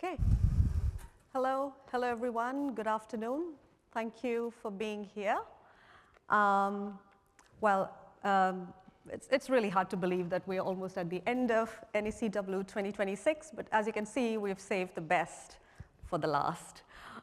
Okay. Hello everyone. Good afternoon. Thank you for being here. It's really hard to believe that we're almost at the end of NACW 2026, but as you can see, we've saved the best for the last.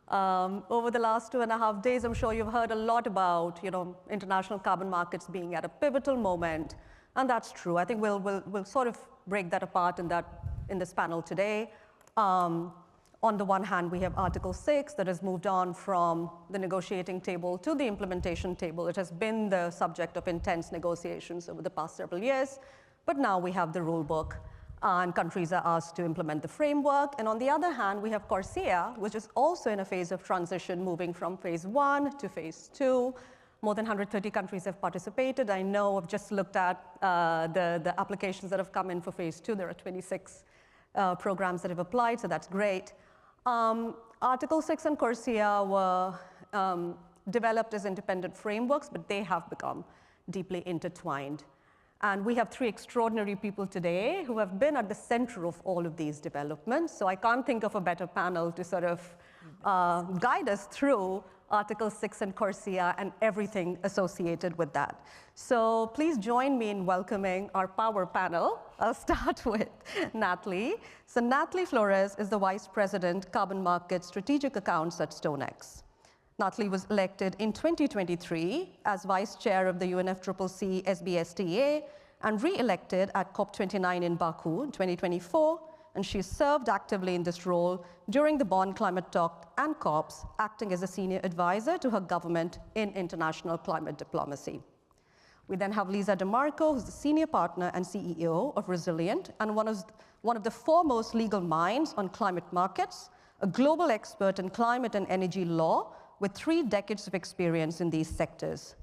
Over the last 2.5 days, I'm sure you've heard a lot about, international carbon markets being at a pivotal moment, and that's true. I think we'll sort of break that apart in this panel today. On the one hand, we have Article 6 that has moved on from the negotiating table to the implementation table. It has been the subject of intense negotiations over the past several years, but now we have the rule book, and countries are asked to implement the framework. And on the other hand, we have CORSIA, which is also in a phase of transition, moving from phase 1 to phase 2. More than 130 countries have participated. I know I've just looked at the applications that have come in for phase 2. There are 26 programs that have applied, so that's great. Article 6 and CORSIA were developed as independent frameworks, but they have become deeply intertwined. And we have 3 extraordinary people today who have been at the center of all of these developments. So I can't think of a better panel to sort of guide us through Article 6 and CORSIA and everything associated with that. So please join me in welcoming our power panel. I'll start with Natalie. So Natalie Flores is the Vice President, Carbon Market Strategic Accounts at StoneX. Natalie was elected in 2023 as Vice Chair of the UNFCCC SBSTA and re-elected at COP29 in Baku in 2024. And she served actively in this role during the Bonn Climate Talk and COPs, acting as a senior advisor to her government in international climate diplomacy. We then have Lisa DeMarco, who's the senior partner and CEO of Resilient and one of the foremost legal minds on climate markets, a global expert in climate and energy law with 3 decades of experience in these sectors.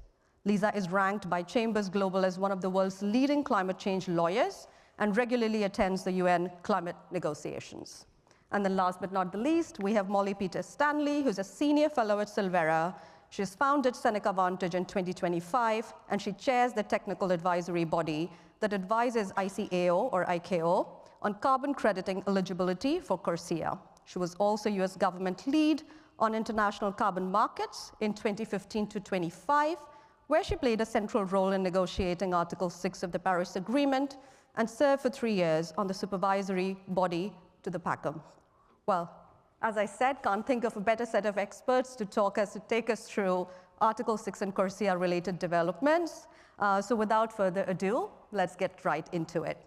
Lisa is ranked by Chambers Global as one of the world's leading climate change lawyers and regularly attends the UN climate negotiations. And then last but not the least, we have Molly Peters-Stanley, who's a senior fellow at Silvera. She has founded Seneca Vantage in 2025, and she chairs the technical advisory body that advises ICAO or ICAO on carbon crediting eligibility for CORSIA. She was also US government lead on international carbon markets in 2015 to 25, where she played a central role in negotiating Article 6 of the Paris Agreement and served for 3 years on the supervisory body to the PACM. Well, as I said, can't think of a better set of experts to take us through Article 6 and CORSIA related developments. So without further ado, let's get right into it.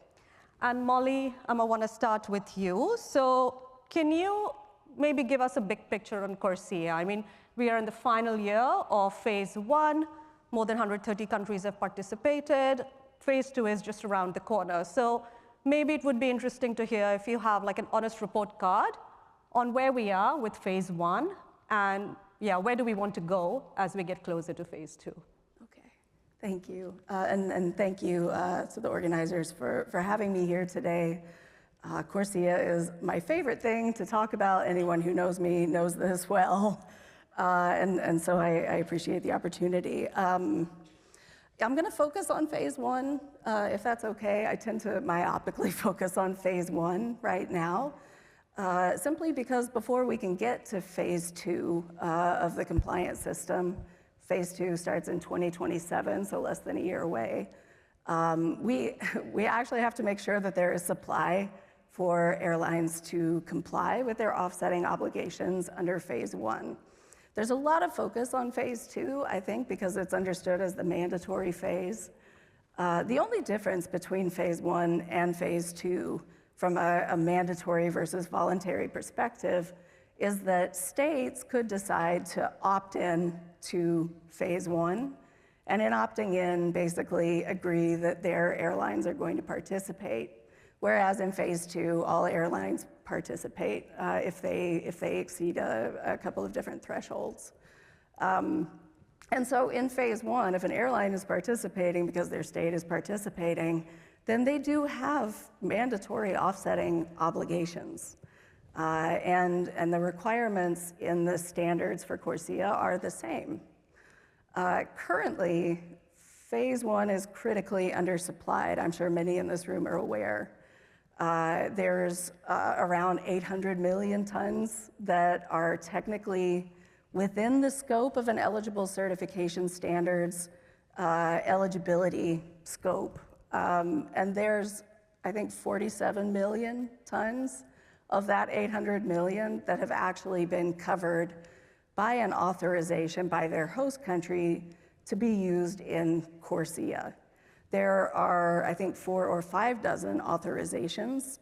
And Molly, I want to start with you. So can you maybe give us a big picture on CORSIA? I mean, we are in the final year of phase 1. More than 130 countries have participated. Phase 2 is just around the corner. So maybe it would be interesting to hear if you have like an honest report card on where we are with phase 1 and where do we want to go as we get closer to phase 2? Okay, thank you. And thank you to the organizers for having me here today. CORSIA is my favorite thing to talk about. Anyone who knows me knows this well. And so I appreciate the opportunity. I'm going to focus on phase 1, if that's okay. I tend to myopically focus on phase 1 right now, simply because before we can get to phase 2 of the compliance system, phase 2 starts in 2027, so less than a year away. We actually have to make sure that there is supply for airlines to comply with their offsetting obligations under phase 1. There's a lot of focus on phase 2, I think, because it's understood as the mandatory phase. The only difference between phase 1 and phase 2 from a mandatory versus voluntary perspective is that states could decide to opt in to phase 1, and in opting in, basically agree that their airlines are going to participate. Whereas in phase 2, all airlines participate if they exceed a couple of different thresholds. And so in phase 1, if an airline is participating because their state is participating, then they do have mandatory offsetting obligations. And the requirements in the standards for CORSIA are the same. Currently, phase 1 is critically undersupplied. I'm sure many in this room are aware. There's around 800 million tons that are technically within the scope of an eligible certification standards eligibility scope. And there's, I think, 47 million tons of that 800 million that have actually been covered by an authorization by their host country to be used in CORSIA. There are, I think, 4 or 5 dozen authorizations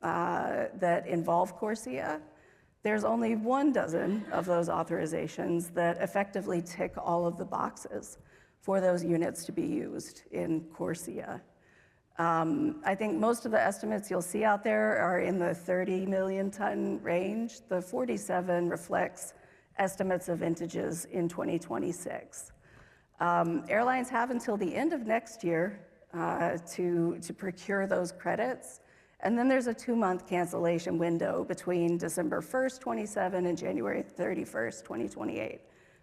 that involve CORSIA. There's only 1 dozen of those authorizations that effectively tick all of the boxes for those units to be used in CORSIA. I think most of the estimates you'll see out there are in the 30 million ton range. The 47 reflects estimates of vintages in 2026. Airlines have until the end of next year to procure those credits. And then there's a 2-month cancellation window between December 1st, 27 and January 31st, 2028,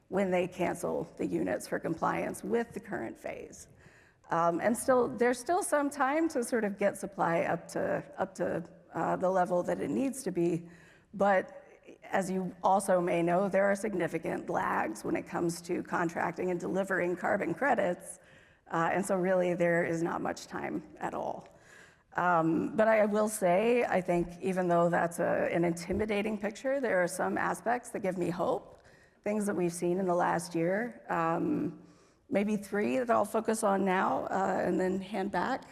when they cancel the units for compliance with the current phase. And there's still some time to sort of get supply up to the level that it needs to be. But as you also may know, there are significant lags when it comes to contracting and delivering carbon credits. And so really there is not much time at all. But I will say, I think even though that's an intimidating picture, there are some aspects that give me hope, things that we've seen in the last year. Maybe 3 that I'll focus on now and then hand back.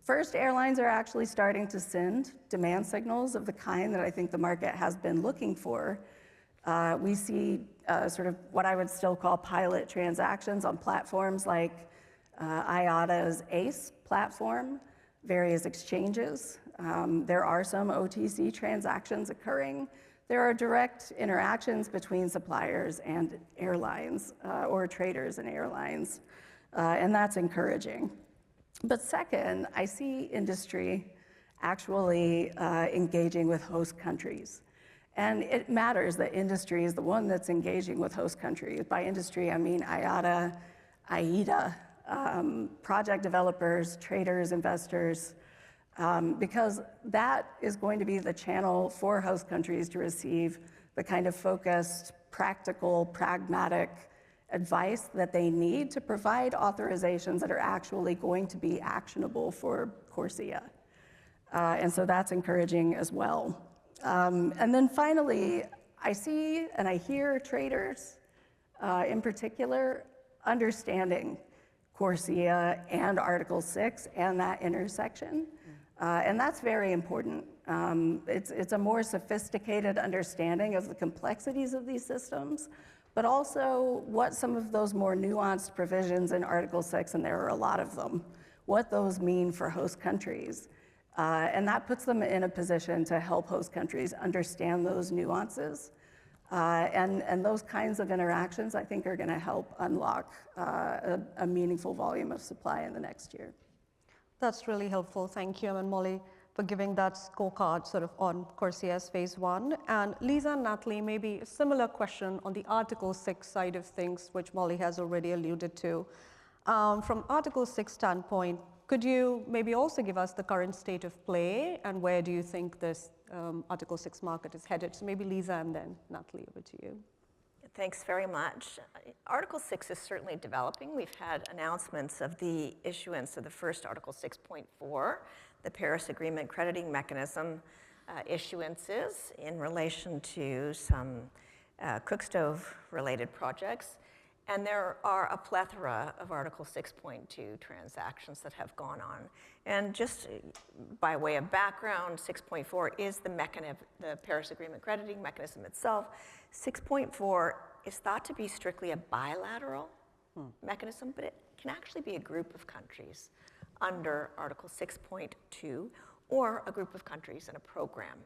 First, airlines are actually starting to send demand signals of the kind that I think the market has been looking for. We see sort of what I would still call pilot transactions on platforms like IATA's ACE platform, various exchanges. There are some OTC transactions occurring. There are direct interactions between suppliers and airlines or traders and airlines, and that's encouraging. But second, I see industry actually engaging with host countries. And it matters that industry is the one that's engaging with host countries. By industry, I mean IATA, AIDA, project developers, traders, investors, because that is going to be the channel for host countries to receive the kind of focused, practical, pragmatic advice that they need to provide authorizations that are actually going to be actionable for CORSIA. And so that's encouraging as well. And then finally, I see and I hear traders in particular understanding CORSIA and Article 6 and that intersection. And that's very important. It's a more sophisticated understanding of the complexities of these systems, but also what some of those more nuanced provisions in Article 6, and there are a lot of them, what those mean for host countries. And that puts them in a position to help host countries understand those nuances. And those kinds of interactions, I think, are going to help unlock a meaningful volume of supply in the next year. That's really helpful. Thank you, and Molly, for giving that scorecard sort of on CORSIA's phase 1. And Lisa and Natalie, maybe a similar question on the Article 6 side of things, which Molly has already alluded to. From Article 6 standpoint, could you maybe also give us the current state of play and where do you think this Article 6 market is headed? So maybe Lisa and then Natalie, over to you. Thanks very much. Article 6 is certainly developing. We've had announcements of the issuance of the first Article 6.4, the Paris Agreement crediting mechanism issuances in relation to some cook stove-related projects. And there are a plethora of Article 6.2 transactions that have gone on. And just by way of background, 6.4 is the Paris Agreement crediting mechanism itself. 6.4 is thought to be strictly a bilateral mechanism, but it can actually be a group of countries under Article 6.2 or a group of countries in a program.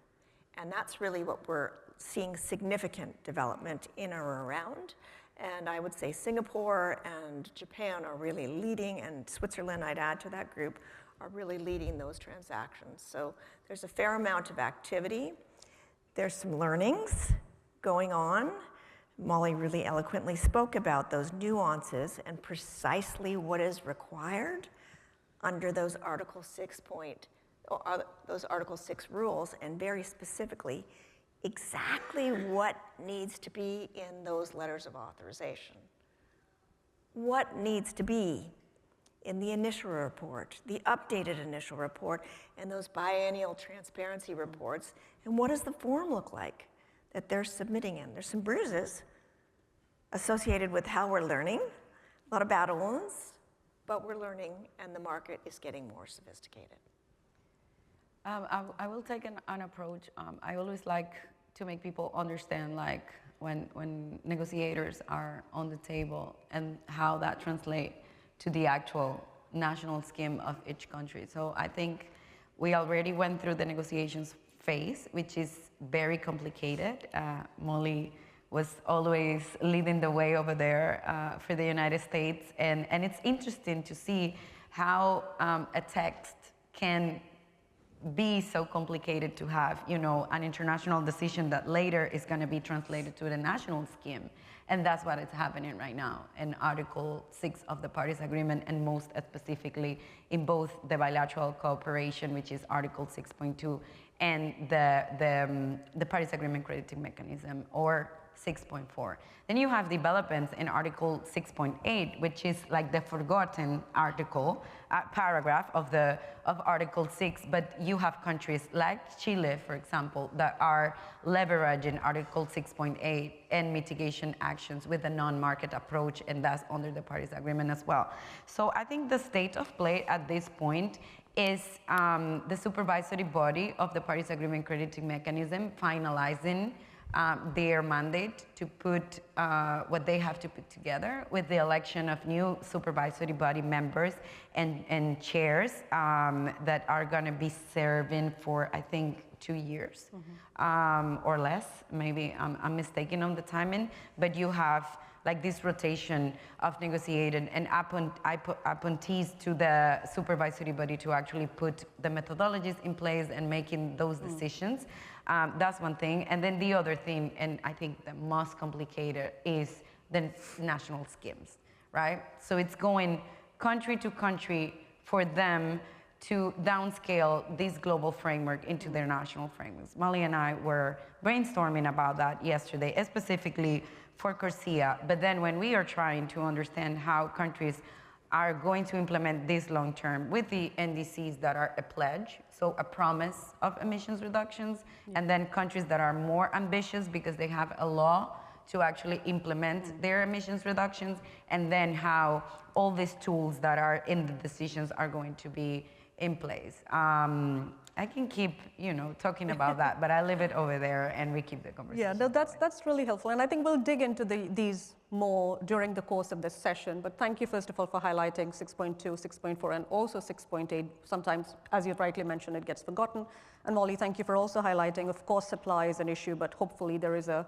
And that's really what we're seeing significant development in or around. And I would say Singapore and Japan are really leading, and Switzerland, I'd add to that group, are really leading those transactions. So there's a fair amount of activity. There's some learnings going on. Molly really eloquently spoke about those nuances and precisely what is required under those Article 6 those Article 6 rules, and very specifically, exactly what needs to be in those letters of authorization. What needs to be in the initial report, the updated initial report, and those biennial transparency reports, and what does the form look like that they're submitting in? There's some bruises associated with how we're learning, a lot of battle wounds, but we're learning, and the market is getting more sophisticated. I will take an approach. I always like to make people understand, like, when negotiators are on the table and how that translates to the actual national scheme of each country. So I think we already went through the negotiations phase, which is very complicated. Molly was always leading the way over there for the United States. And it's interesting to see how a text can be so complicated to have, you know, an international decision that later is going to be translated to the national scheme. And that's what is happening right now in Article 6 of the Parties Agreement, and most specifically in both the bilateral cooperation, which is Article 6.2, and the Parties Agreement crediting mechanism, or 6.4. Then you have developments in Article 6.8, which is like the forgotten article, paragraph of Article 6, but you have countries like Chile, for example, that are leveraging Article 6.8 and mitigation actions with a non-market approach, and that's under the Parties Agreement as well. So I think the state of play at this point is the supervisory body of the Parties Agreement crediting mechanism finalizing their mandate to put what they have to put together with the election of new supervisory body members and chairs that are going to be serving for, I think, 2 years or less. Maybe I'm mistaken on the timing, but you have like this rotation of negotiated and appointees to the supervisory body to actually put the methodologies in place and making those decisions. That's one thing. And then the other thing, and I think the most complicated, is the national schemes, right? So it's going country to country for them to downscale this global framework into their national frameworks. Molly and I were brainstorming about that yesterday, specifically for CORSIA. But then when we are trying to understand how countries are going to implement this long term with the NDCs that are a pledge, so a promise of emissions reductions, and then countries that are more ambitious because they have a law to actually implement their emissions reductions, and then how all these tools that are in the decisions are going to be in place. I can keep, you know, talking about that, but I leave it over there and we keep the conversation. Yeah, no, that's really helpful. And I think we'll dig into these more during the course of this session. But thank you, first of all, for highlighting 6.2, 6.4, and also 6.8. Sometimes, as you rightly mentioned, it gets forgotten. And Molly, thank you for also highlighting, of course, supply is an issue, but hopefully there is a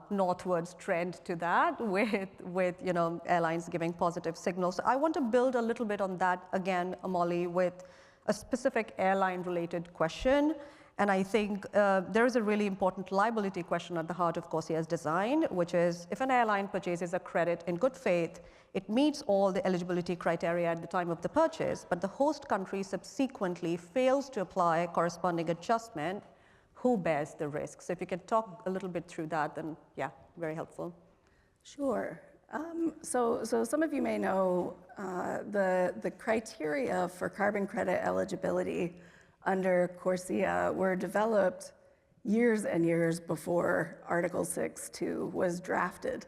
northwards trend to that with you know, airlines giving positive signals. So I want to build a little bit on that again, Molly, with a specific airline-related question. And I think there is a really important liability question at the heart of CORSIA's design, which is if an airline purchases a credit in good faith, it meets all the eligibility criteria at the time of the purchase, but the host country subsequently fails to apply a corresponding adjustment, who bears the risk? So if you can talk a little bit through that, then yeah, very helpful. Sure. So some of you may know the criteria for carbon credit eligibility under CORSIA were developed years and years before Article 6.2 was drafted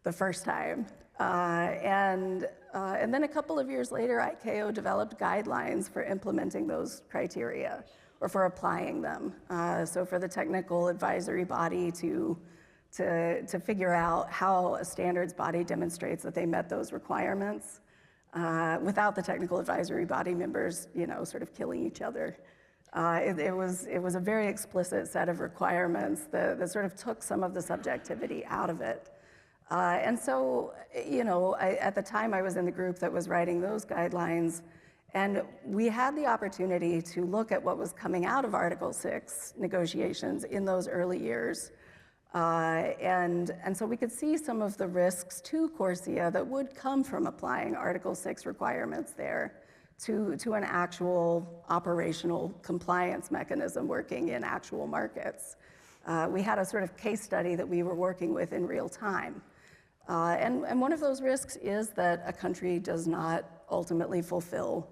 the first time. And then a couple of years later, ICAO developed guidelines for implementing those criteria or for applying them. So for the technical advisory body to figure out how a standards body demonstrates that they met those requirements without the technical advisory body members, you know, sort of killing each other. It was a very explicit set of requirements that sort of took some of the subjectivity out of it. And so, you know, at the time I was in the group that was writing those guidelines, and we had the opportunity to look at what was coming out of Article 6 negotiations in those early years. And so we could see some of the risks to CORSIA that would come from applying Article 6 requirements there. to an actual operational compliance mechanism working in actual markets. We had a sort of case study that we were working with in real time. And one of those risks is that a country does not ultimately fulfill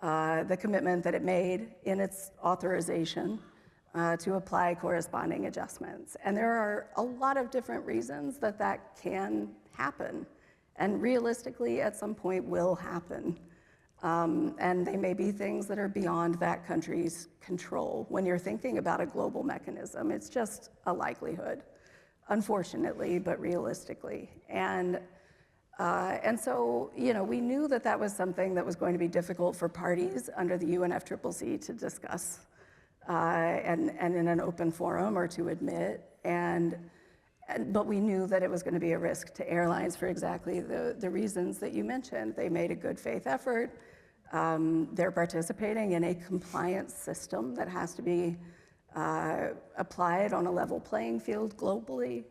the commitment that it made in its authorization to apply corresponding adjustments. And there are a lot of different reasons that that can happen, and realistically at some point will happen. And they may be things that are beyond that country's control. When you're thinking about a global mechanism, it's just a likelihood, unfortunately, but realistically. And so, you know, we knew that that was something that was going to be difficult for parties under the UNFCCC to discuss and in an open forum or to admit. But we knew that it was going to be a risk to airlines for exactly the reasons that you mentioned. They made a good faith effort. They're participating in a compliance system that has to be applied on a level playing field globally.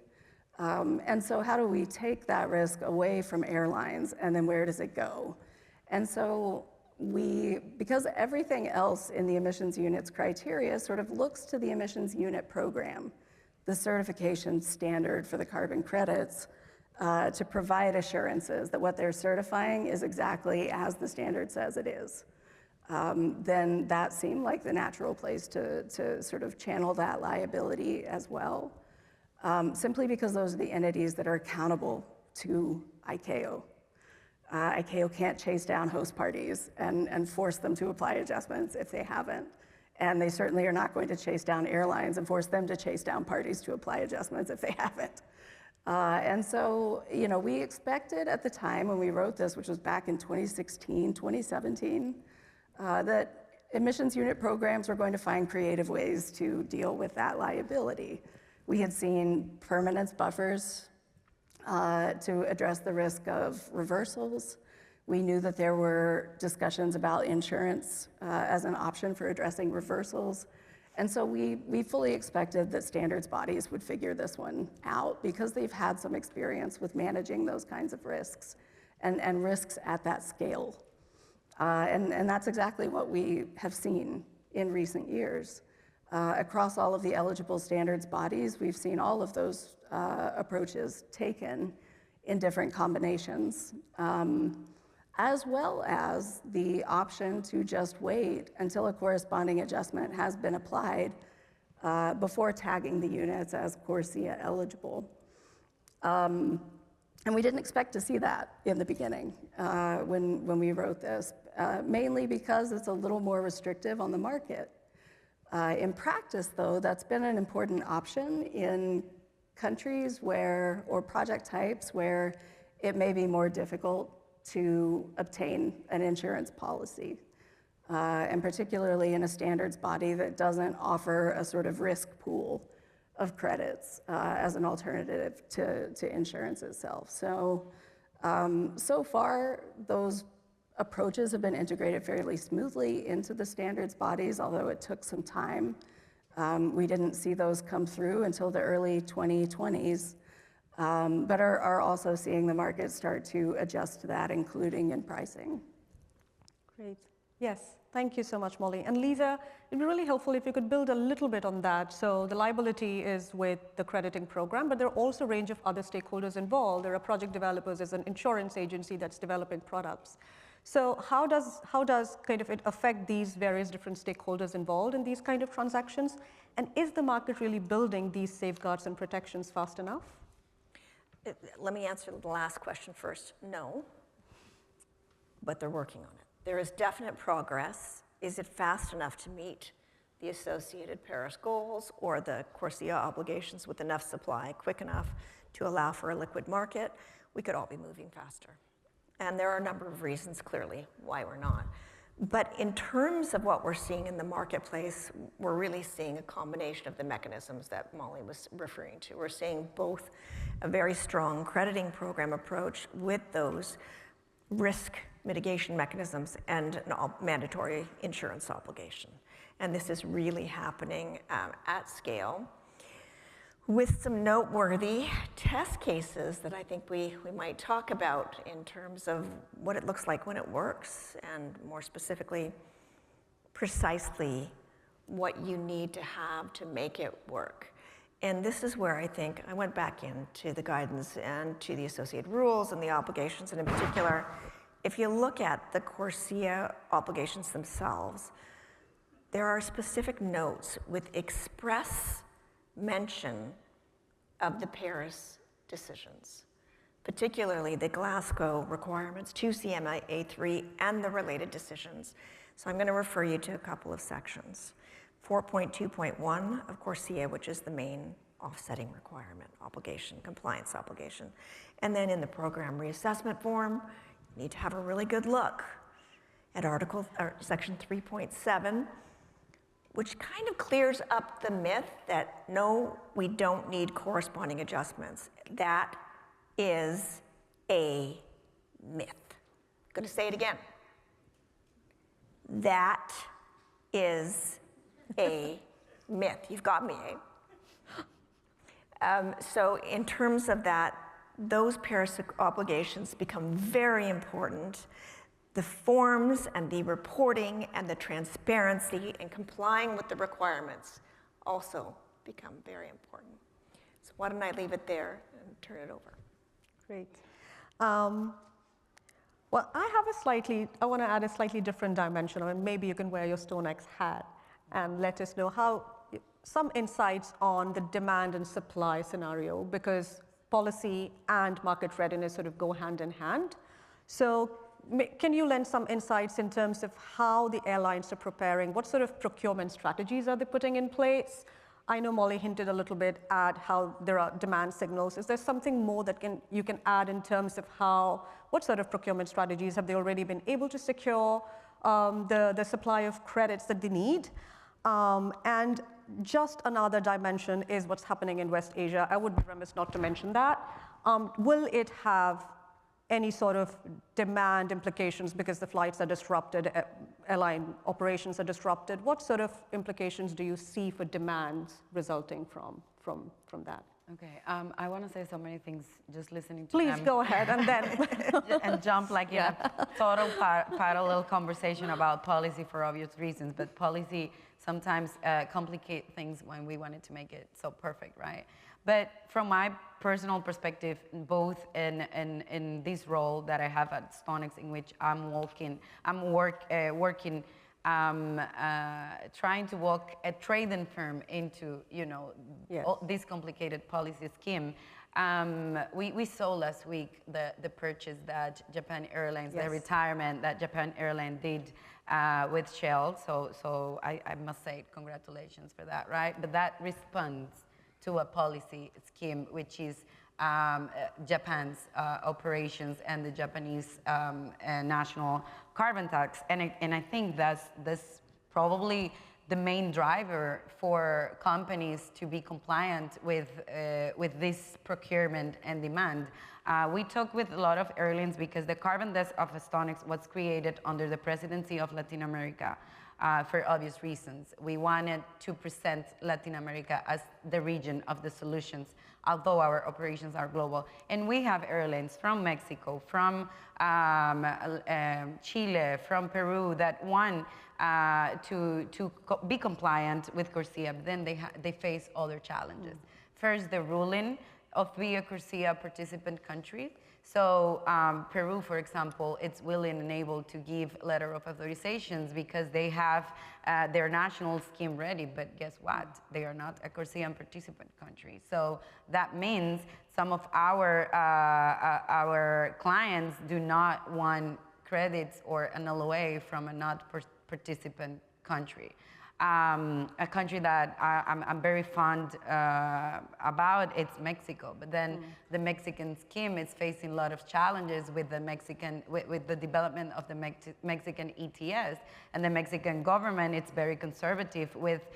And so how do we take that risk away from airlines, and then where does it go? And so because everything else in the emissions units criteria sort of looks to the emissions unit program, the certification standard for the carbon credits, to provide assurances that what they're certifying is exactly as the standard says it is, then that seemed like the natural place to sort of channel that liability as well, simply because those are the entities that are accountable to ICAO. ICAO can't chase down host parties and force them to apply adjustments if they haven't. And they certainly are not going to chase down airlines and force them to chase down parties to apply adjustments if they haven't. And so, you know, we expected at the time when we wrote this, which was back in 2016, 2017, that emissions unit programs were going to find creative ways to deal with that liability. We had seen permanence buffers to address the risk of reversals. We knew that there were discussions about insurance as an option for addressing reversals. And so we fully expected that standards bodies would figure this one out because they've had some experience with managing those kinds of risks and risks at that scale. And that's exactly what we have seen in recent years. Across all of the eligible standards bodies, we've seen all of those approaches taken in different combinations, as well as the option to just wait until a corresponding adjustment has been applied before tagging the units as CORSIA eligible. And we didn't expect to see that in the beginning when we wrote this, mainly because it's a little more restrictive on the market. In practice, though, that's been an important option in countries where, or project types where it may be more difficult to obtain an insurance policy, and particularly in a standards body that doesn't offer a sort of risk pool of credits as an alternative to insurance itself. So, so far, those approaches have been integrated fairly smoothly into the standards bodies, although it took some time. We didn't see those come through until the early 2020s. But are also seeing the market start to adjust to that, including in pricing. Great. Yes, thank you so much, Molly. And Lisa, it'd be really helpful if you could build a little bit on that. So the liability is with the crediting program, but there are also a range of other stakeholders involved. There are project developers, there's an insurance agency that's developing products. So how does kind of it affect these various different stakeholders involved in these kind of transactions? And is the market really building these safeguards and protections fast enough? Let me answer the last question first. No, but they're working on it. There is definite progress. Is it fast enough to meet the associated Paris goals or the CORSIA obligations with enough supply quick enough to allow for a liquid market? We could all be moving faster. And there are a number of reasons, clearly, why we're not. But in terms of what we're seeing in the marketplace, we're really seeing a combination of the mechanisms that Molly was referring to. We're seeing both a very strong crediting program approach with those risk mitigation mechanisms and a mandatory insurance obligation. And this is really happening at scale. with some noteworthy test cases that I think we might talk about in terms of what it looks like when it works, and more specifically, precisely what you need to have to make it work. And this is where I think I went back into the guidance and to the associated rules and the obligations, and in particular, if you look at the CORSIA obligations themselves, there are specific notes with express mention of the Paris decisions, particularly the Glasgow requirements, 2CMA3, and the related decisions. So I'm going to refer you to a couple of sections. 4.2.1 of CORSIA, which is the main offsetting requirement, obligation, compliance obligation. And then in the program reassessment form, you need to have a really good look at section 3.7, which kind of clears up the myth that no, we don't need corresponding adjustments. That is a myth. I'm going to say it again. That is a myth. You've got me, eh? So in terms of that, those Paris obligations become very important. The forms and the reporting and the transparency and complying with the requirements also become very important. So why don't I leave it there and turn it over? Great. Well, I want to add a slightly different dimension, and maybe you can wear your StoneX hat and let us know how some insights on the demand and supply scenario, because policy and market readiness sort of go hand in hand. So can you lend some insights in terms of how the airlines are preparing? What sort of procurement strategies are they putting in place? I know Molly hinted a little bit at how there are demand signals. Is there something more that you can add in terms of what sort of procurement strategies have they already been able to secure the supply of credits that they need? And just another dimension is what's happening in West Asia. I would be remiss not to mention that. Will it have any sort of demand implications because the flights are disrupted, airline operations are disrupted? What sort of implications do you see for demand resulting from that? Okay, I want to say so many things just listening to Please them. go ahead and then and jump like in a total parallel conversation about policy for obvious reasons, but policy sometimes complicate things when we wanted to make it so perfect, right? But from my personal perspective, both in this role that I have at StoneX, in which I'm working, trying to walk a trading firm into, yes, this complicated policy scheme. We saw last week the purchase that Japan Airlines, yes, the retirement that Japan Airlines did with Shell. So I must say congratulations for that, right? But that responds to a policy scheme, which is Japan's operations and the Japanese national carbon tax. And I think that's probably the main driver for companies to be compliant with this procurement and demand. We talked with a lot of airlines because the carbon desk of StoneX was created under the presidency of Latin America. For obvious reasons. We wanted to present Latin America as the region of the solutions, although our operations are global. And we have airlines from Mexico, from Chile, from Peru that want to be compliant with CORSIA, but then they face other challenges. First, the ruling of being a CORSIA participant country. So Peru, for example, it's willing and able to give letter of authorizations because they have their national scheme ready, but guess what? They are not a CORSIA participant country. So that means some of our clients do not want credits or an LOA from a not participant country. A country that I'm very fond about, it's Mexico. But then the Mexican scheme is facing a lot of challenges with the development of the Mexican ETS. And the Mexican government, it's very conservative with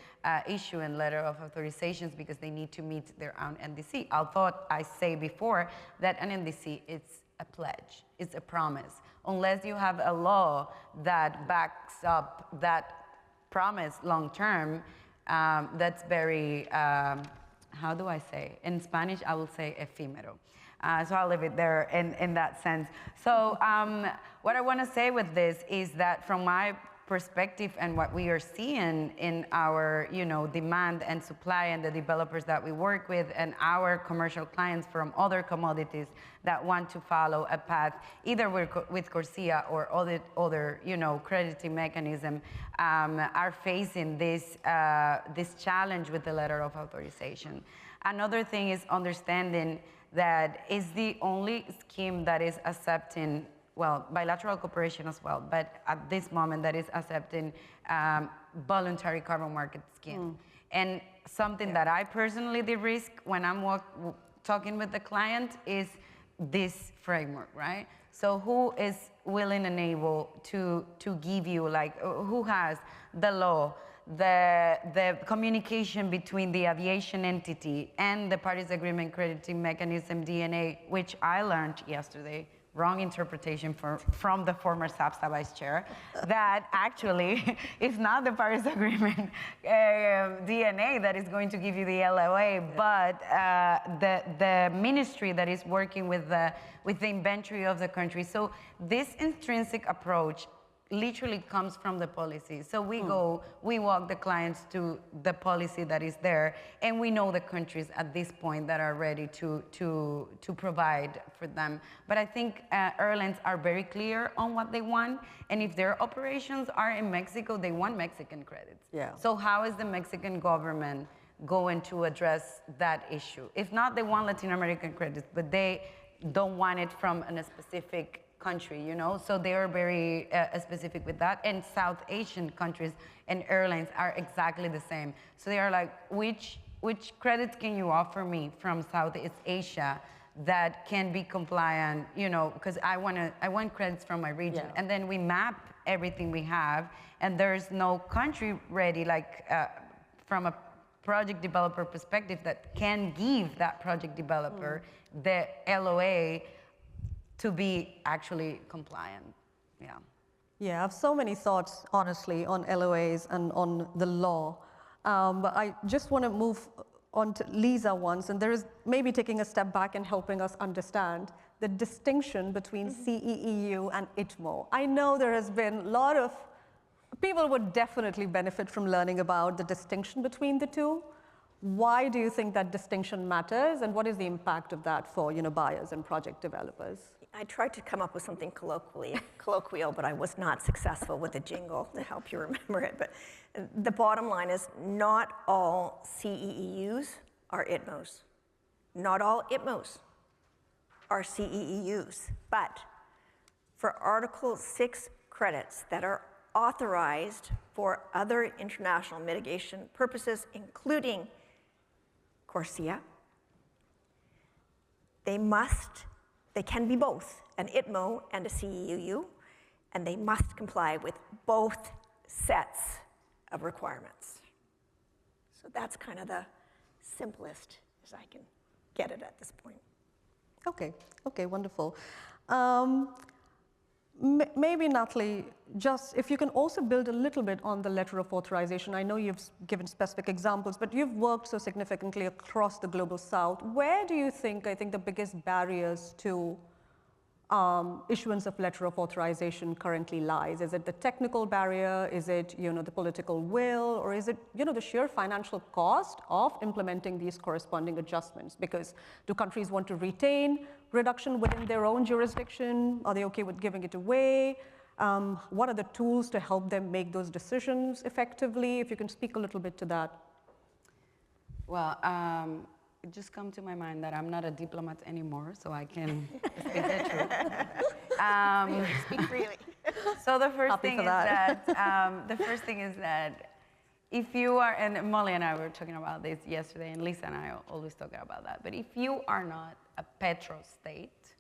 issuing letter of authorizations because they need to meet their own NDC. Although I say before that an NDC, it's a pledge, it's a promise. Unless you have a law that backs up that promise long term, that's very how do I say? In Spanish, I will say efímero. So I'll leave it there in that sense. So what I want to say with this is that from my perspective and what we are seeing in our, demand and supply and the developers that we work with and our commercial clients from other commodities that want to follow a path, either with CORSIA or other crediting mechanism, are facing this challenge with the letter of authorization. Another thing is understanding that is the only scheme that is accepting, well, bilateral cooperation as well, but at this moment that is accepting voluntary carbon market scheme. And something that I personally de-risk when I'm talking with the client is this framework, right? So who is willing and able to give you, like, who has the law, the communication between the aviation entity and the Paris Agreement crediting mechanism, DNA, which I learned yesterday, wrong interpretation from the former SAPSA vice chair, that actually it's not the Paris Agreement DNA that is going to give you the LOA, but the ministry that is working with the inventory of the country. So this intrinsic approach literally comes from the policy. So we walk the clients to the policy that is there, and we know the countries at this point that are ready to provide for them. But I think airlines are very clear on what they want, and if their operations are in Mexico, they want Mexican credits. Yeah. So how is the Mexican government going to address that issue? If not, they want Latin American credits, but they don't want it from a specific country, so they are very specific with that. And South Asian countries and airlines are exactly the same. So they are like, which credits can you offer me from Southeast Asia that can be compliant, because I want credits from my region. And then we map everything we have, and there's no country ready, like from a project developer perspective, that can give that project developer the LOA to be actually compliant. Yeah, I have so many thoughts, honestly, on LOAs and on the law. But I just want to move on to Lisa once, and there is maybe taking a step back and helping us understand the distinction between CEEU and ITMO. I know there has been a lot of people would definitely benefit from learning about the distinction between the two. Why do you think that distinction matters, and what is the impact of that for buyers and project developers? I tried to come up with something colloquial, but I was not successful with a jingle to help you remember it. But the bottom line is not all CEEUs are ITMOs. Not all ITMOs are CEEUs. But for Article 6 credits that are authorized for other international mitigation purposes, including CORSIA, they can be both an ITMO and a CEEU, and they must comply with both sets of requirements. So that's kind of the simplest as I can get it at this point. Okay, wonderful. Maybe, Natalie, just if you can also build a little bit on the letter of authorization. I know you've given specific examples, but you've worked so significantly across the global south. Where do you think, the biggest barriers to issuance of letter of authorization currently lies? Is it the technical barrier? Is it, the political will? Or is it, the sheer financial cost of implementing these corresponding adjustments? Because do countries want to retain reduction within their own jurisdiction? Are they okay with giving it away? What are the tools to help them make those decisions effectively? If you can speak a little bit to that. Well, it just come to my mind that I'm not a diplomat anymore, so I can speak the truth. Speak freely. So the first thing is that if you are, and Molly and I were talking about this yesterday, and Lisa and I always talk about that, but if you are not a petro state,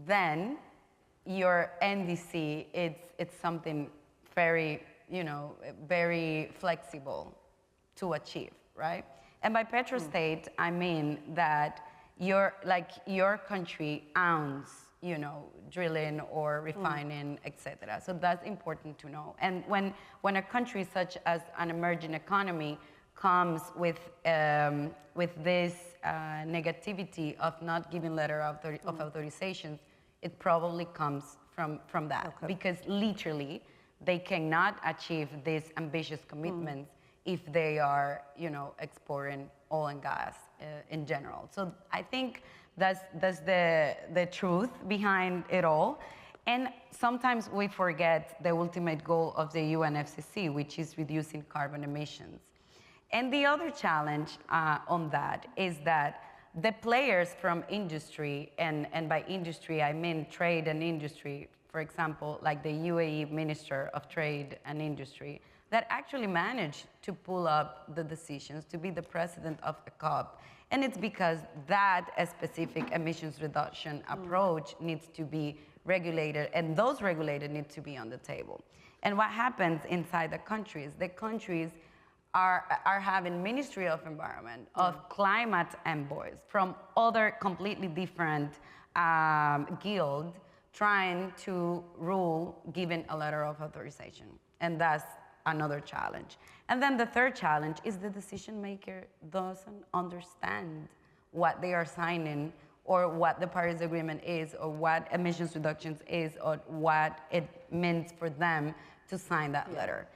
then your NDC, it's something very, very flexible to achieve, right? And by petrostate, I mean that your country owns, drilling or refining, etc. So that's important to know. And when a country such as an emerging economy comes with this negativity of not giving letter of authorizations, it probably comes from that. Okay. Because literally, they cannot achieve these ambitious commitments if they are, exporting oil and gas in general. So I think that's the truth behind it all. And sometimes we forget the ultimate goal of the UNFCCC, which is reducing carbon emissions. And the other challenge on that is that the players from industry, and by industry I mean trade and industry, for example, like the UAE Minister of Trade and Industry, that actually managed to pull up the decisions to be the president of the COP. And it's because that specific emissions reduction approach needs to be regulated, and those regulated need to be on the table. And what happens inside the countries are having Ministry of Environment, of climate envoys from other completely different guilds trying to rule, given a letter of authorization. And that's another challenge. And then the third challenge is the decision maker doesn't understand what they are signing, or what the Paris Agreement is, or what emissions reductions is, or what it means for them to sign that letter.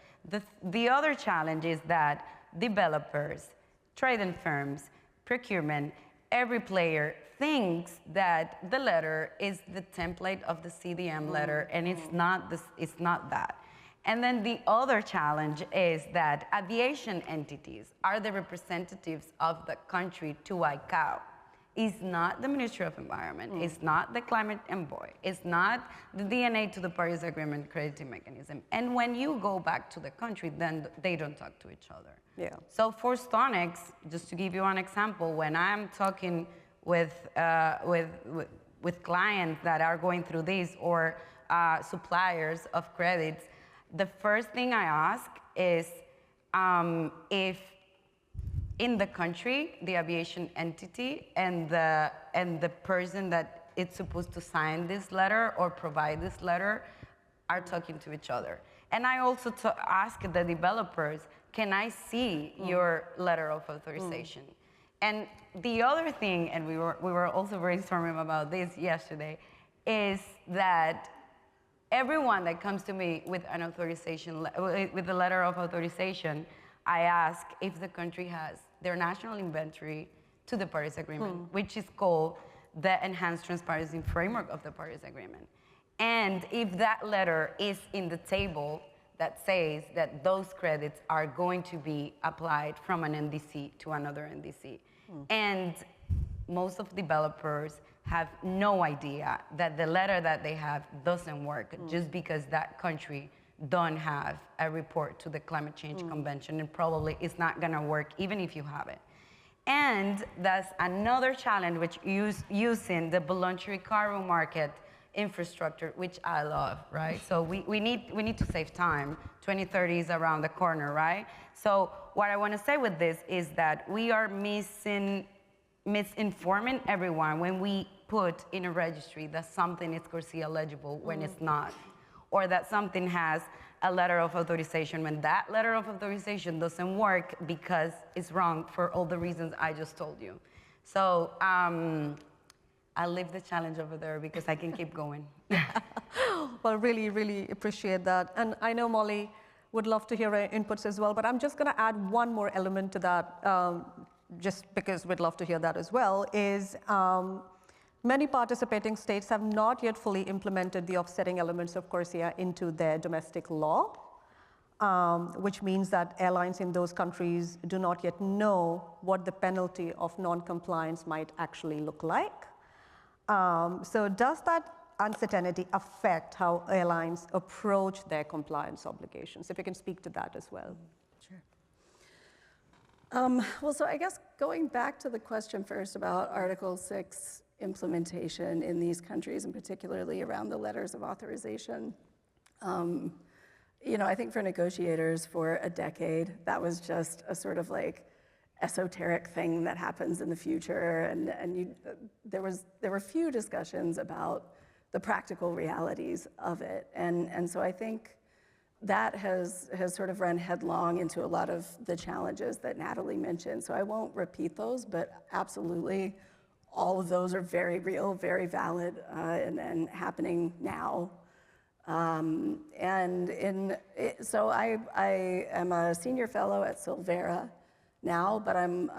The other challenge is that developers, trading firms, procurement, every player thinks that the letter is the template of the CDM letter, and it's not that. And then the other challenge is that aviation entities are the representatives of the country to ICAO. It's not the Ministry of Environment, it's not the climate envoy, it's not the DNA to the Paris Agreement crediting mechanism. And when you go back to the country, then they don't talk to each other. Yeah. So for Stonex, just to give you an example, when I'm talking with clients that are going through this, or suppliers of credits, the first thing I ask is if in the country, the aviation entity and the person that is supposed to sign this letter or provide this letter are talking to each other. And I also ask the developers, can I see your letter of authorization? And the other thing, and we were also brainstorming about this yesterday, is that everyone that comes to me with an authorization, with a letter of authorization, I ask if the country has their national inventory to the Paris Agreement, which is called the Enhanced Transparency Framework of the Paris Agreement. And if that letter is in the table that says that those credits are going to be applied from an NDC to another NDC. And most of the developers have no idea that the letter that they have doesn't work just because that country don't have a report to the Climate Change Convention, and probably it's not gonna work even if you have it. And that's another challenge, which using the voluntary carbon market infrastructure, which I love, right? So we need to save time. 2030 is around the corner, right? So what I wanna say with this is that we are misinforming everyone when we put in a registry that something is CORSIA eligible when it's not, or that something has a letter of authorization when that letter of authorization doesn't work because it's wrong for all the reasons I just told you. So I'll leave the challenge over there because I can keep going. Well, really, really appreciate that. And I know Molly would love to hear our inputs as well, but I'm just gonna add one more element to that, just because we'd love to hear that as well, is many participating states have not yet fully implemented the offsetting elements of CORSIA into their domestic law, which means that airlines in those countries do not yet know what the penalty of non-compliance might actually look like. So does that uncertainty affect how airlines approach their compliance obligations? If you can speak to that as well. Sure. Well, so I guess going back to the question first about Article 6 implementation in these countries, and particularly around the letters of authorization. You know, I think for negotiators for a decade, that was just a sort of like esoteric thing that happens in the future, and there were few discussions about the practical realities of it, and so I think that has sort of run headlong into a lot of the challenges that Natalie mentioned. So I won't repeat those, but absolutely, all of those are very real, very valid, and happening now. So I am a senior fellow at Silvera now, but I'm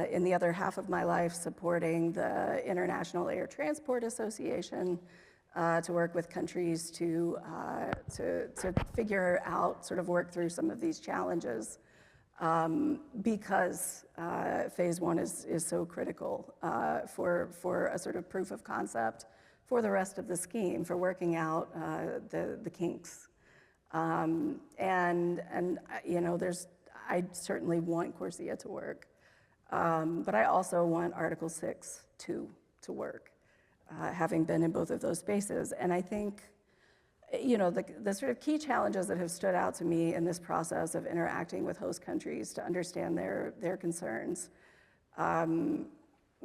in the other half of my life supporting the International Air Transport Association to work with countries to figure out, sort of work through some of these challenges, because phase one is so critical for a sort of proof of concept for the rest of the scheme, for working out the kinks. You know, I certainly want CORSIA to work, but I also want Article 6 to work, having been in both of those spaces. And I think, you know, the sort of key challenges that have stood out to me in this process of interacting with host countries to understand their concerns,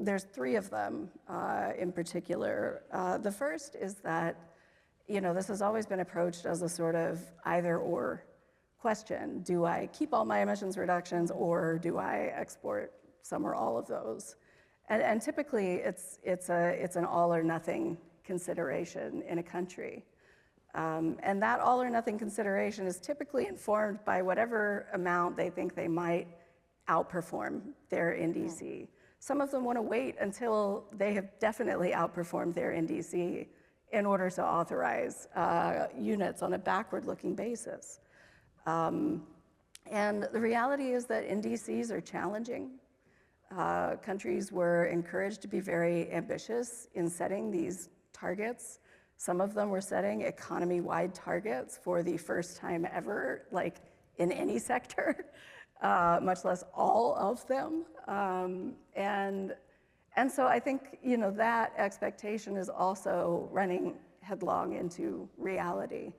there's three of them in particular. The first is that, you know, this has always been approached as a sort of either or question. Do I keep all my emissions reductions, or do I export some or all of those? And typically it's an all or nothing consideration in a country. And that all or nothing consideration is typically informed by whatever amount they think they might outperform their NDC. Some of them want to wait until they have definitely outperformed their NDC in order to authorize units on a backward-looking basis. And the reality is that NDCs are challenging. Countries were encouraged to be very ambitious in setting these targets. Some of them were setting economy-wide targets for the first time ever, like in any sector, much less all of them. And so I think, you know, that expectation is also running headlong into reality,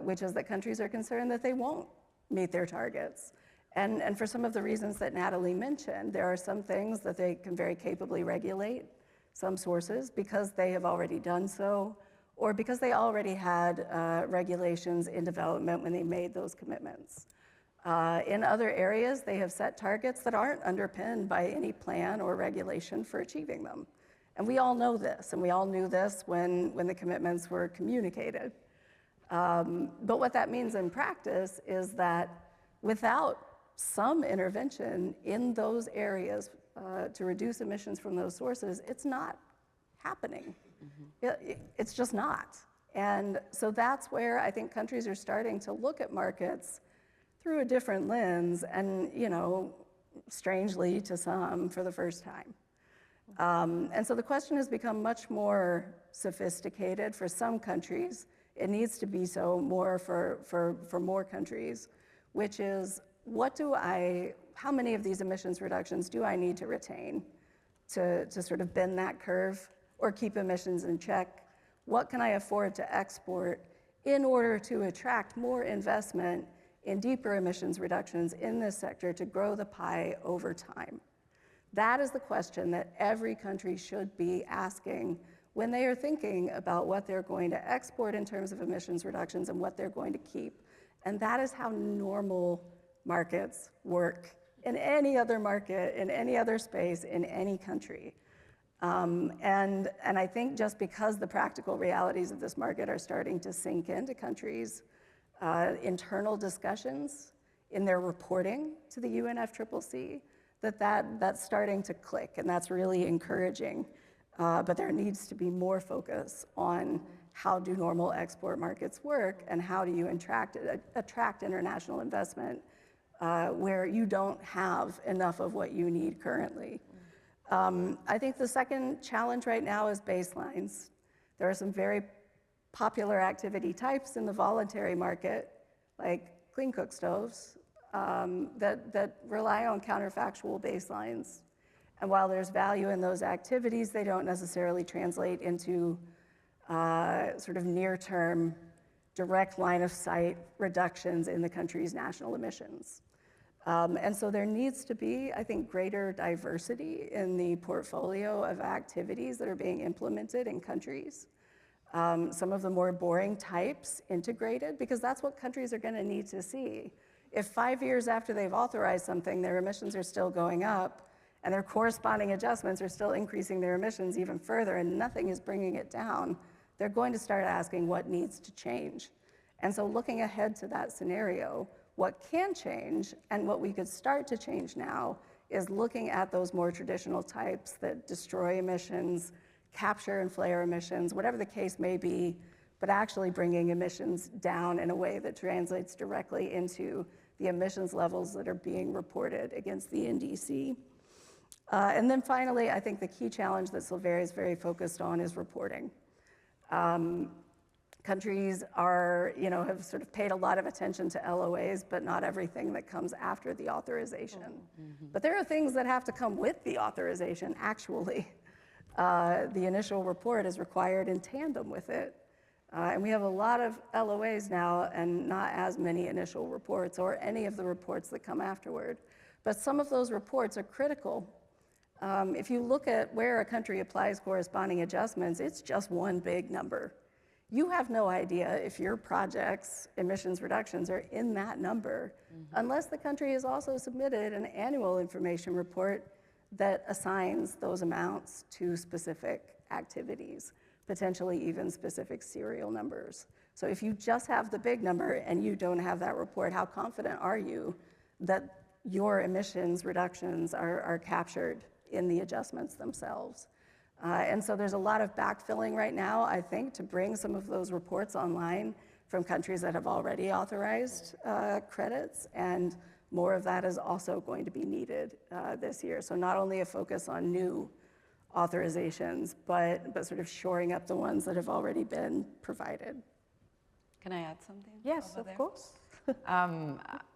which is that countries are concerned that they won't meet their targets. And for some of the reasons that Natalie mentioned, there are some things that they can very capably regulate, some sources, because they have already done so, or because they already had regulations in development when they made those commitments. In other areas, they have set targets that aren't underpinned by any plan or regulation for achieving them. And we all know this, and we all knew this when the commitments were communicated. But what that means in practice is that without some intervention in those areas to reduce emissions from those sources, it's not happening. It's just not. And so that's where I think countries are starting to look at markets through a different lens, and, you know, strangely to some, for the first time. And so the question has become much more sophisticated for some countries. It needs to be so more for more countries, which is, how many of these emissions reductions do I need to retain to sort of bend that curve or keep emissions in check? What can I afford to export in order to attract more investment in deeper emissions reductions in this sector to grow the pie over time? That is the question that every country should be asking when they are thinking about what they're going to export in terms of emissions reductions and what they're going to keep. And that is how normal markets work in any other market, in any other space, in any country. And I think just because the practical realities of this market are starting to sink into countries' internal discussions in their reporting to the UNFCCC, that's starting to click, and that's really encouraging. But there needs to be more focus on how do normal export markets work, and how do you attract international investment where you don't have enough of what you need currently. I think the second challenge right now is baselines. There are some very popular activity types in the voluntary market, like clean cook stoves, that rely on counterfactual baselines. And while there's value in those activities, they don't necessarily translate into sort of near-term, direct line of sight reductions in the country's national emissions. And so there needs to be, I think, greater diversity in the portfolio of activities that are being implemented in countries. some of the more boring types integrated, because that's what countries are going to need to see. If 5 years after they've authorized something, their emissions are still going up, and their corresponding adjustments are still increasing their emissions even further, and nothing is bringing it down, they're going to start asking what needs to change. And so looking ahead to that scenario, what can change and what we could start to change now is looking at those more traditional types that destroy emissions, capture and flare emissions, whatever the case may be, but actually bringing emissions down in a way that translates directly into the emissions levels that are being reported against the NDC. And then finally, I think the key challenge that Silveria is very focused on is reporting. Countries are, have sort of paid a lot of attention to LOAs, but not everything that comes after the authorization. Mm-hmm. But there are things that have to come with the authorization, actually. The initial report is required in tandem with it. And we have a lot of LOAs now and not as many initial reports or any of the reports that come afterward. But some of those reports are critical. If you look at where a country applies corresponding adjustments, it's just one big number. You have no idea if your project's emissions reductions are in that number, unless the country has also submitted an annual information report that assigns those amounts to specific activities, potentially even specific serial numbers. So if you just have the big number and you don't have that report, how confident are you that your emissions reductions are captured in the adjustments themselves? And so there's a lot of backfilling right now, I think, to bring some of those reports online from countries that have already authorized credits, and more of that is also going to be needed this year. So not only a focus on new authorizations, but sort of shoring up the ones that have already been provided. Can I add something? Yes, of course.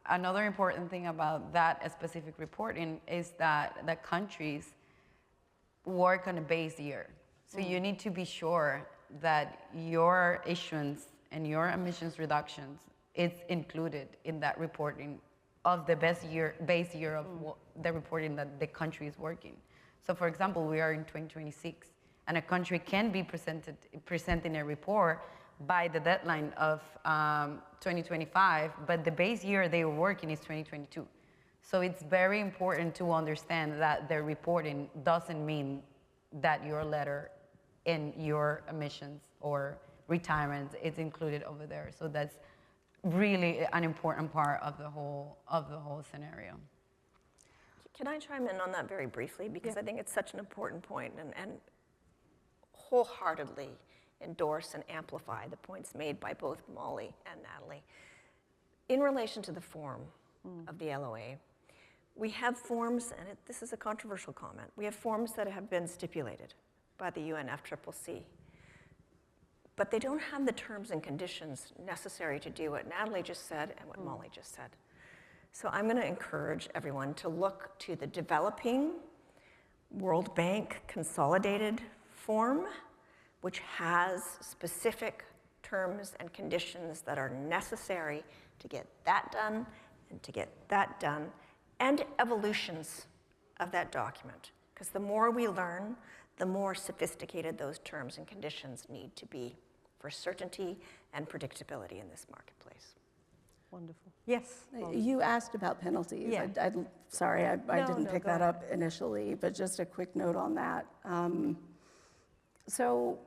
Another important thing about that specific reporting is that the countries work on a base year. So you need to be sure that your issuance and your emissions reductions is included in that reporting of the base year of the reporting that the country is working. So for example, we are in 2026, and a country can be presenting a report by the deadline of 2025, but the base year they were working is 2022. So it's very important to understand that the reporting doesn't mean that your letter in your emissions or retirement is included over there. So that's really an important part of the whole scenario. Can I chime in on that very briefly? Because I think it's such an important point, and wholeheartedly endorse and amplify the points made by both Molly and Natalie. In relation to the form of the LOA, we have forms, and this is a controversial comment, we have forms that have been stipulated by the UNFCCC, but they don't have the terms and conditions necessary to do what Natalie just said and what Molly just said. So I'm going to encourage everyone to look to the developing World Bank consolidated form, which has specific terms and conditions that are necessary to get that done and to get that done, and evolutions of that document. Because the more we learn, the more sophisticated those terms and conditions need to be for certainty and predictability in this marketplace. Wonderful. Yes. You asked about penalties. Yeah. Sorry, I didn't pick that up initially, but just a quick note on that. So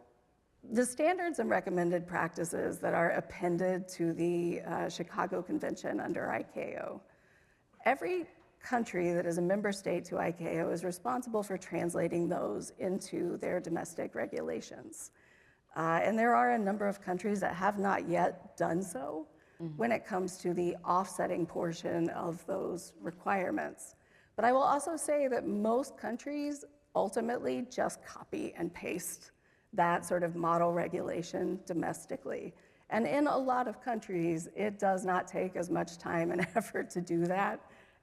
the standards and recommended practices that are appended to the Chicago Convention under ICAO, every country that is a member state to ICAO is responsible for translating those into their domestic regulations. And there are a number of countries that have not yet done so when it comes to the offsetting portion of those requirements. But I will also say that most countries ultimately just copy and paste that sort of model regulation domestically. And in a lot of countries, it does not take as much time and effort to do that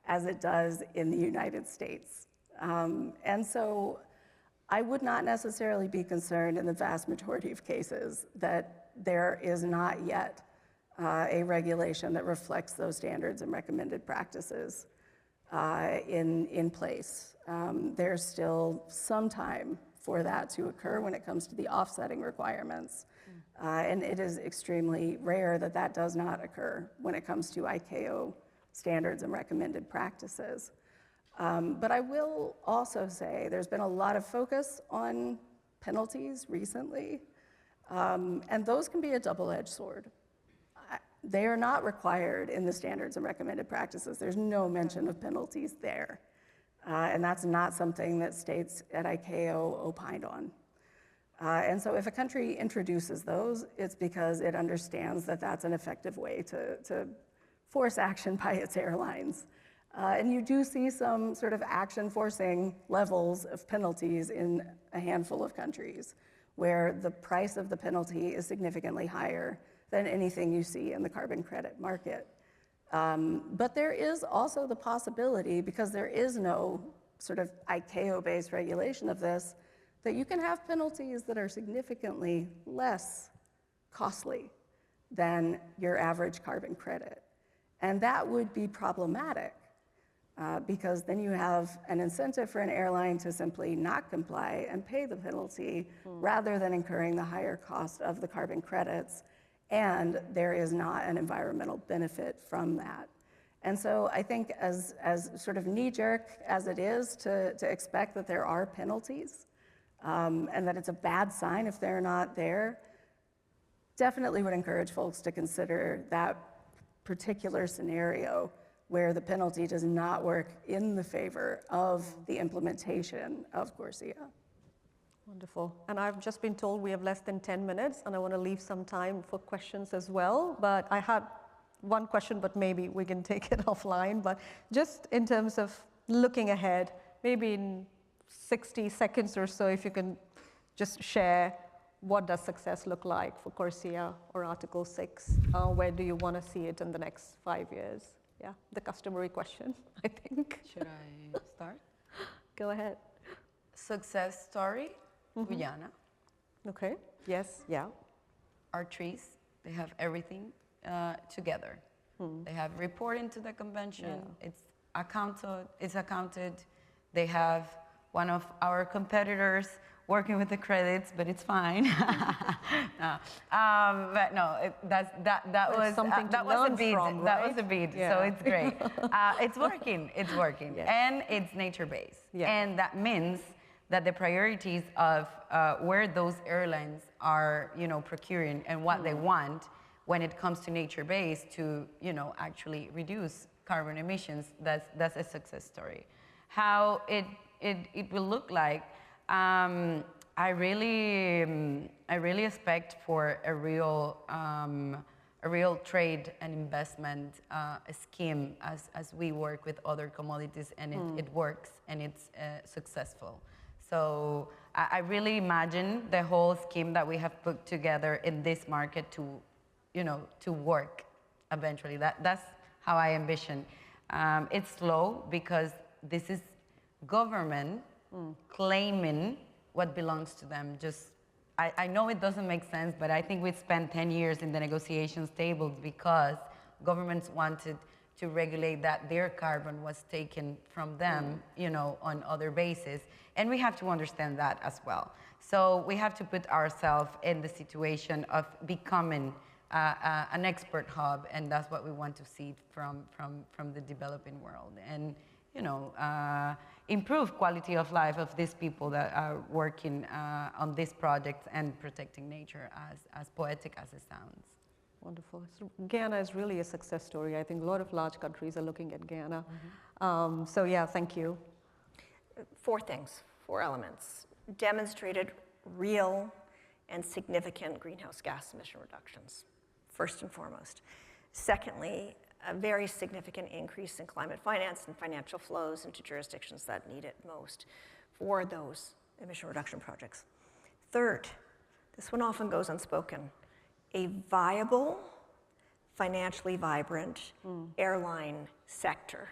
as it does in the United States. And so I would not necessarily be concerned in the vast majority of cases that there is not yet a regulation that reflects those standards and recommended practices in place. There's still some time for that to occur when it comes to the offsetting requirements. And it is extremely rare that that does not occur when it comes to ICAO standards and recommended practices. But I will also say there's been a lot of focus on penalties recently, and those can be a double-edged sword. They are not required in the standards and recommended practices. There's no mention of penalties there. And that's not something that states at ICAO opined on. And so if a country introduces those, it's because it understands that that's an effective way to force action by its airlines. And you do see some sort of action forcing levels of penalties in a handful of countries where the price of the penalty is significantly higher than anything you see in the carbon credit market. But there is also the possibility, because there is no sort of ICAO-based regulation of this, that you can have penalties that are significantly less costly than your average carbon credit. And that would be problematic because then you have an incentive for an airline to simply not comply and pay the penalty rather than incurring the higher cost of the carbon credits, and there is not an environmental benefit from that. And so I think as sort of knee-jerk as it is to expect that there are penalties, and that it's a bad sign if they're not there, definitely would encourage folks to consider that particular scenario where the penalty does not work in the favor of the implementation of CORSIA. Wonderful. And I've just been told we have less than 10 minutes, and I want to leave some time for questions as well. But I had one question, but maybe we can take it offline. But just in terms of looking ahead, maybe in 60 seconds or so, if you can just share what does success look like for CORSIA or Article 6? Where do you want to see it in the next 5 years? Yeah, the customary question, I think. Should I start? Go ahead. Success story, Guyana. Okay, yes, yeah. Our trees, they have everything together. They have reporting to the convention. Yeah. It's accounted. They have one of our competitors working with the credits, but it's fine. No. But no, that was something that to was a learn bid. from, That right? was a bid. Yeah. So it's great. It's working. It's working, Yes. and it's nature-based. Yeah. And that means that the priorities of where those airlines are, procuring and what they want when it comes to nature-based to, actually reduce carbon emissions, that's a success story. How it will look like, I really expect for a real trade and investment scheme as we work with other commodities, and it works and it's successful. So I really imagine the whole scheme that we have put together in this market to work eventually. That's how I envision. It's slow because this is government claiming what belongs to them. I know it doesn't make sense, but I think we spent 10 years in the negotiations tables because governments wanted to regulate that their carbon was taken from them, on other bases. And we have to understand that as well. So we have to put ourselves in the situation of becoming an expert hub, and that's what we want to see from the developing world. And improve quality of life of these people that are working on these projects and protecting nature, as poetic as it sounds. Wonderful. So Guyana is really a success story. I think a lot of large countries are looking at Guyana. So yeah, thank you. 4 things, 4 elements. Demonstrated real and significant greenhouse gas emission reductions, first and foremost. Secondly, a very significant increase in climate finance and financial flows into jurisdictions that need it most for those emission reduction projects. Third, this one often goes unspoken, a viable, financially vibrant airline sector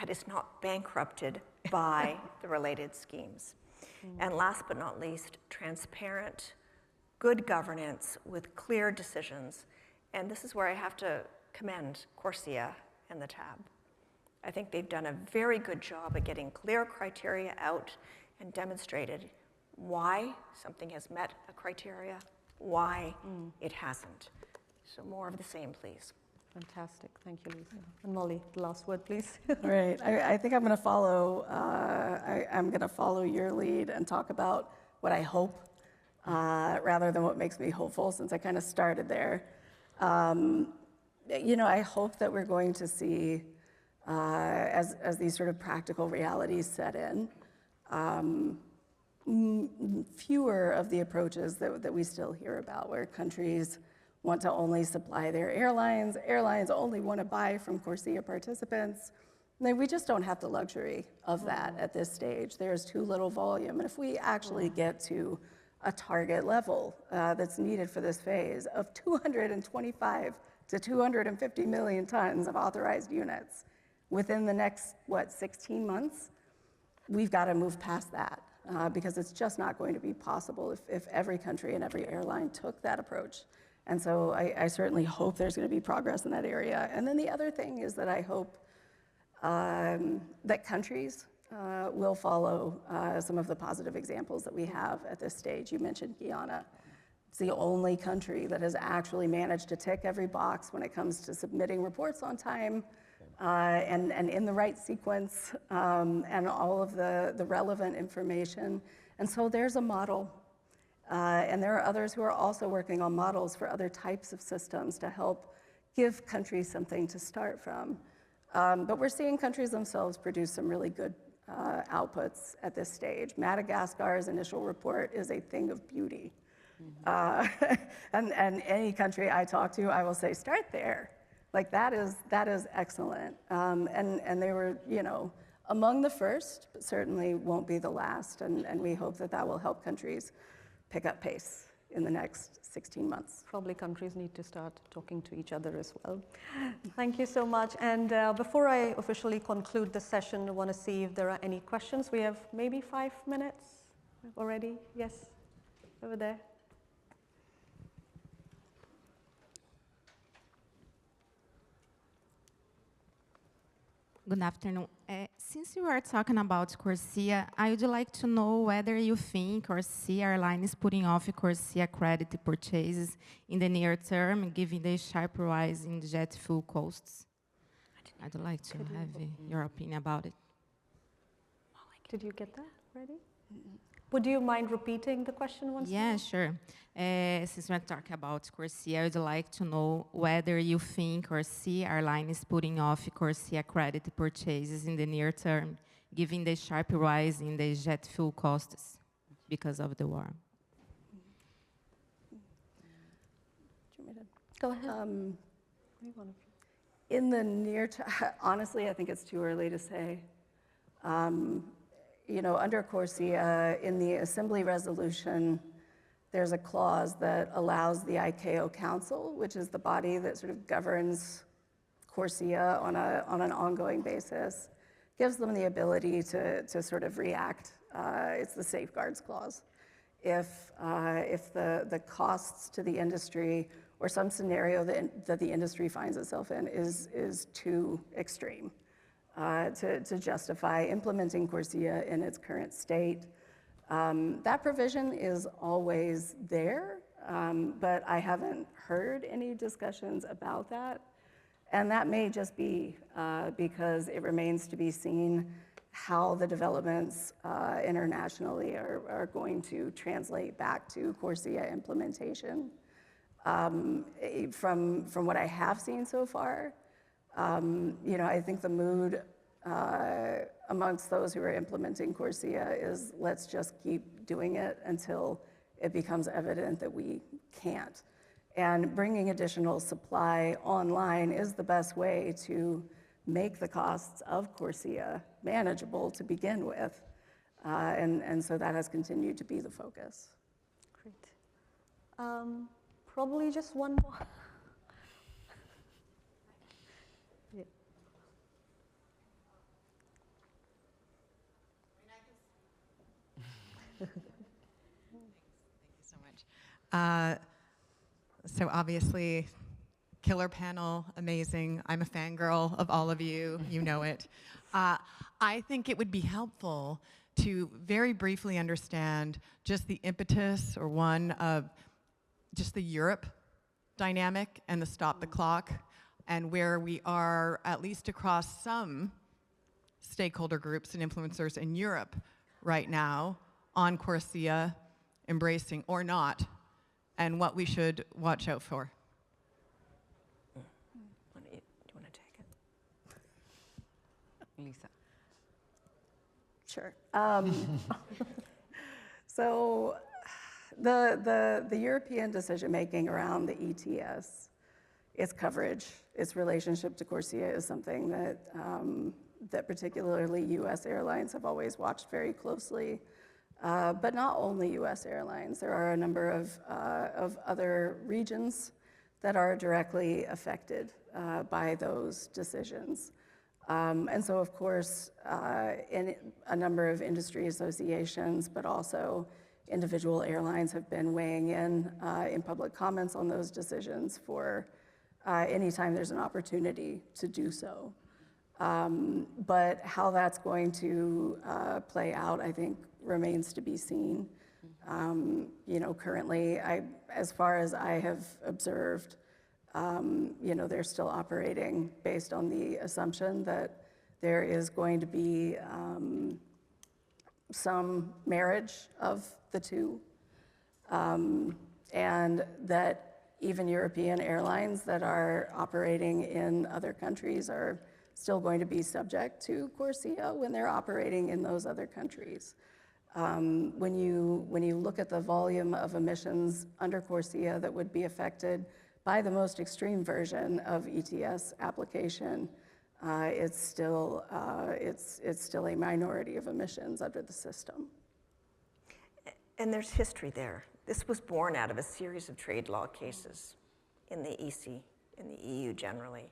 that is not bankrupted by the related schemes. And last but not least, transparent, good governance with clear decisions. And this is where I have to commend CORSIA and the TAB. I think they've done a very good job at getting clear criteria out and demonstrated why something has met a criteria why it hasn't. So more of the same, please. Fantastic. Thank you, Lisa. And Molly, the last word, please. All right. I think I'm going to follow. I'm going to follow your lead and talk about what I hope, rather than what makes me hopeful, since I kind of started there. You know, I hope that we're going to see, as these sort of practical realities set in, fewer of the approaches that we still hear about, where countries want to only supply their airlines, airlines only want to buy from CORSIA participants. We just don't have the luxury of that at this stage. There's too little volume. And if we actually get to a target level that's needed for this phase of 225 to 250 million tons of authorized units within the next, 16 months, we've got to move past that, because it's just not going to be possible if every country and every airline took that approach. And so I certainly hope there's going to be progress in that area. And then the other thing is that I hope that countries will follow some of the positive examples that we have at this stage. You mentioned Guyana. It's the only country that has actually managed to tick every box when it comes to submitting reports on time and in the right sequence, and all of the relevant information. And so there's a model. And there are others who are also working on models for other types of systems to help give countries something to start from. But we're seeing countries themselves produce some really good outputs at this stage. Madagascar's initial report is a thing of beauty. And any country I talk to, I will say, start there. Like, that is excellent. And they were, you know, among the first, but certainly won't be the last. And we hope that that will help countries pick up pace in the next 16 months. Probably countries need to start talking to each other as well. Thank you so much. And before I officially conclude the session, I want to see if there are any questions. We have maybe 5 minutes already. Yes, over there. Good afternoon. Since you are talking about CORSIA, I would like to know whether you think CORSIA airline is putting off CORSIA credit purchases in the near term, given the sharp rise in jet fuel costs. I'd like to have your opinion about it. Did you get that ready? Would you mind repeating the question once more? Yeah, sure. Since we're talking about CORSIA, I would like to know whether you think CORSIA airline is putting off CORSIA credit purchases in the near term, given the sharp rise in the jet fuel costs because of the war. Go ahead. In the near term, honestly, I think it's too early to say. You know, under CORSIA, in the Assembly resolution, there's a clause that allows the ICAO Council, which is the body that sort of governs CORSIA on an ongoing basis, gives them the ability to sort of react. It's the safeguards clause. If the costs to the industry or some scenario that the industry finds itself in is too extreme to justify implementing CORSIA in its current state. That provision is always there, but I haven't heard any discussions about that. And that may just be because it remains to be seen how the developments internationally are going to translate back to CORSIA implementation. From what I have seen so far, you know, I think the mood amongst those who are implementing CORSIA is, let's just keep doing it until it becomes evident that we can't. And bringing additional supply online is the best way to make the costs of CORSIA manageable to begin with. And so that has continued to be the focus. Great. Probably just one more. Yeah. Thank you so much. So obviously, killer panel, amazing. I'm a fangirl of all of you, you know it. I think it would be helpful to very briefly understand just the impetus or one of just the Europe dynamic and the stop the clock, and where we are, at least across some stakeholder groups and influencers in Europe right now, on CORSIA, embracing or not, and what we should watch out for. Do you want to take it? Lisa. Sure. So the European decision-making around the ETS, its coverage, its relationship to CORSIA is something that, that particularly US airlines have always watched very closely. But not only US airlines, there are a number of other regions that are directly affected by those decisions. And so, of course, in a number of industry associations, but also individual airlines have been weighing in public comments on those decisions for anytime there's an opportunity to do so. But how that's going to play out, I think, remains to be seen. You know, currently, as far as I have observed, you know, they're still operating based on the assumption that there is going to be some marriage of the two, and that even European airlines that are operating in other countries are still going to be subject to CORSIA when they're operating in those other countries. When you look at the volume of emissions under CORSIA that would be affected by the most extreme version of ETS application, it's still a minority of emissions under the system. And there's history there. This was born out of a series of trade law cases in the EC, in the EU generally.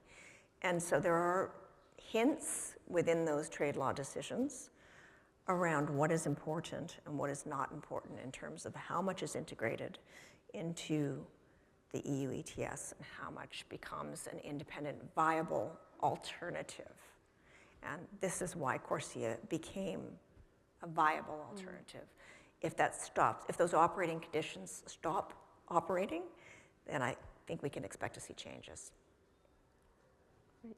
And so there are hints within those trade law decisions around what is important and what is not important in terms of how much is integrated into the EU ETS and how much becomes an independent, viable alternative. And this is why CORSIA became a viable alternative. If that stops, if those operating conditions stop operating, then I think we can expect to see changes. Great.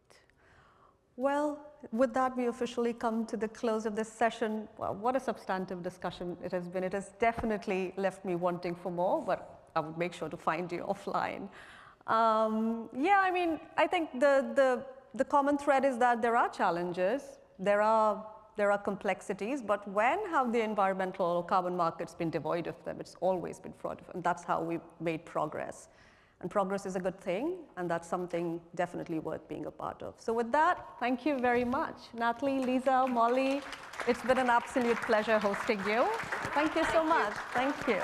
Well, with that, we officially come to the close of this session. Well, what a substantive discussion it has been. It has definitely left me wanting for more, but I would make sure to find you offline. Yeah, I mean, I think the common thread is that there are challenges, there are complexities, but when have the environmental or carbon markets been devoid of them? It's always been fraught of, and that's how we've made progress. And progress is a good thing, and that's something definitely worth being a part of. So with that, thank you very much. Natalie, Lisa, Molly, it's been an absolute pleasure hosting you. Thank you so much. Thank you.